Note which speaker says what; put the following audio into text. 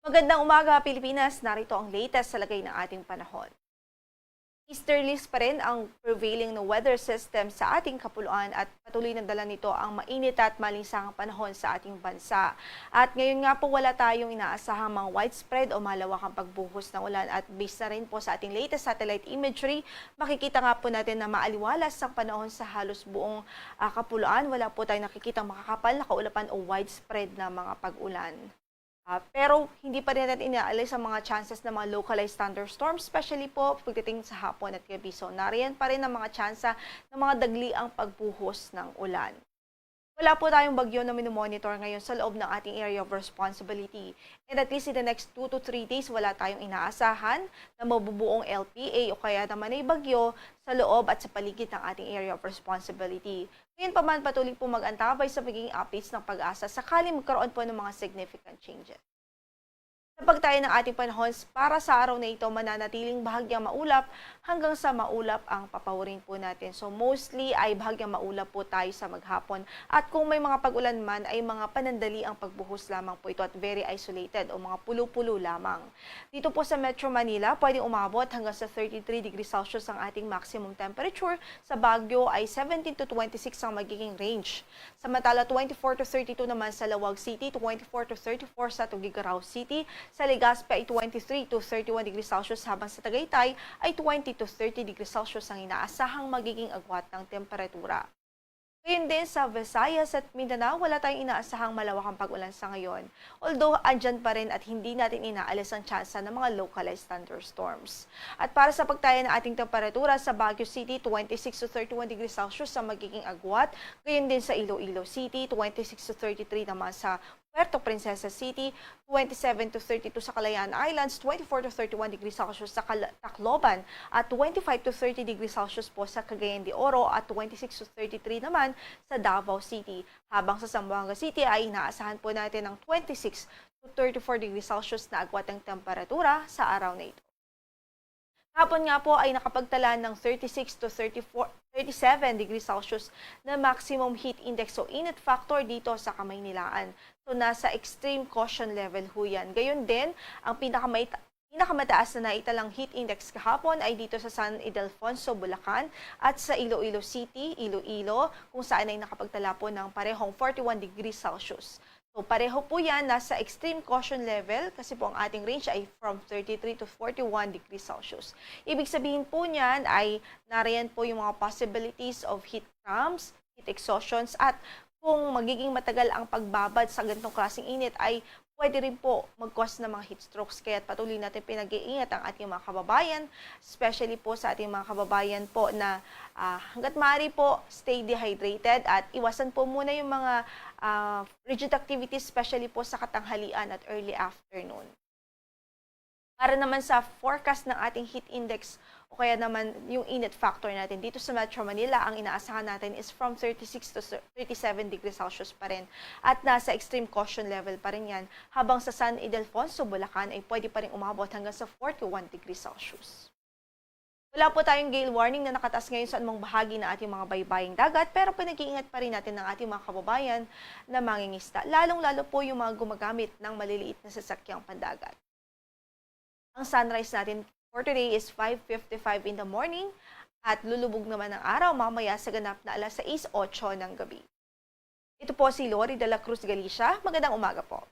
Speaker 1: Magandang umaga, Pilipinas. Narito ang latest sa lagay ng ating panahon. Easterlies pa rin ang prevailing na weather system sa ating kapuluan at patuloy na dala nito ang mainit at malinsangang panahon sa ating bansa. At ngayon nga po wala tayong inaasahang mga widespread o malawakang pagbuhos ng ulan at based na rin po sa ating latest satellite imagery, makikita nga po natin na maaliwalas ang panahon sa halos buong kapuluan. Wala po tayong nakikitang makakapal na kaulapan o widespread na mga pag-ulan. Pero hindi pa rin natin inaalis ang mga chances ng mga localized thunderstorms, especially po pagdating sa hapon at gabi. So, nariyan pa rin ang mga tsansa ng mga dagli ang pagbuhos ng ulan. Wala po tayong bagyo na minomonitor ngayon sa loob ng ating area of responsibility. And at least in the next 2 to 3 days, wala tayong inaasahan na mabubuong LPA o kaya naman ay bagyo sa loob at sa paligid ng ating area of responsibility. Ngayon pa man patuloy po mag-antabay sa magiging updates ng pag-asa sakaling magkaroon po ng mga significant changes. Sa pagtayo ng ating panahon, para sa araw na ito, mananatiling bahagyang maulap hanggang sa maulap ang papawirin po natin. So mostly ay bahagyang maulap po tayo sa maghapon. At kung may mga pag-ulan man, ay mga panandali ang pagbuhos lamang po ito at very isolated o mga pulo-pulo lamang. Dito po sa Metro Manila, pwedeng umabot hanggang sa 33 degrees Celsius ang ating maximum temperature. Sa Baguio ay 17 to 26 ang magiging range. Samantala 24 to 32 naman sa Lawag City, 24 to 34 sa Tuguegarao City. Sa Legazpi ay 23 to 31 degrees Celsius habang sa Tagaytay ay 20 to 30 degrees Celsius ang inaasahang magiging agwat ng temperatura. Ngayon din sa Visayas at Mindanao, wala tayong inaasahang malawakang pag-ulan sa ngayon. Although, andyan pa rin at hindi natin inaalis ang tsansa ng mga localized thunderstorms. At para sa pagtaya ng ating temperatura sa Baguio City, 26 to 31 degrees Celsius ang magiging agwat. Ngayon din sa Iloilo City, 26 to 33 naman sa Puerto Princesa City, 27 to 32 sa Kalayaan Islands, 24 to 31 degrees Celsius sa Tacloban, at 25 to 30 degrees Celsius po sa Cagayan de Oro at 26 to 33 naman sa Davao City. Habang sa Zamboanga City ay inaasahan po natin ng 26 to 34 degrees Celsius na agwat ng temperatura sa araw na ito. Hapon nga po ay nakapagtala ng 36 to 37 degrees Celsius na maximum heat index o init factor dito sa Kamaynilaan. So nasa extreme caution level ho yan. Gayon din, ang pinakamataas na naitalang heat index kahapon ay dito sa San Ildefonso, Bulacan at sa Iloilo City, Iloilo, kung saan ay nakapagtala po ng parehong 41 degrees Celsius. So pareho po yan, nasa extreme caution level kasi po ang ating range ay from 33 to 41 degrees Celsius. Ibig sabihin po niyan ay nariyan po yung mga possibilities of heat cramps, heat exhaustions at kung magiging matagal ang pagbabad sa ganitong klaseng init ay pwede rin po mag-cause ng mga heat strokes. Kaya patuloy natin pinag-iingat ang ating mga kababayan, especially po sa ating mga kababayan po na hanggat maaari po stay dehydrated at iwasan po muna yung mga rigid activities, especially po sa katanghalian at early afternoon. Para naman sa forecast ng ating heat index o kaya naman yung init factor natin dito sa Metro Manila, ang inaasahan natin is from 36 to 37 degrees Celsius pa rin at nasa extreme caution level pa rin yan, habang sa San Ildefonso, Bulacan ay pwede pa rin umabot hanggang sa 41 degrees Celsius. Wala po tayong gale warning na nakataas ngayon sa anumang bahagi ng ating mga baybaying dagat, pero pinag-iingat pa rin natin ng ating mga kababayan na mangingisda, lalong-lalo po yung mga gumagamit ng maliliit na sasakyang pandagat. Ang sunrise natin for today is 5:55 in the morning at lulubog naman ang araw mamaya sa ganap na alas 6:08 ng gabi. Ito po si Lori de la Cruz Galicia. Magandang umaga po.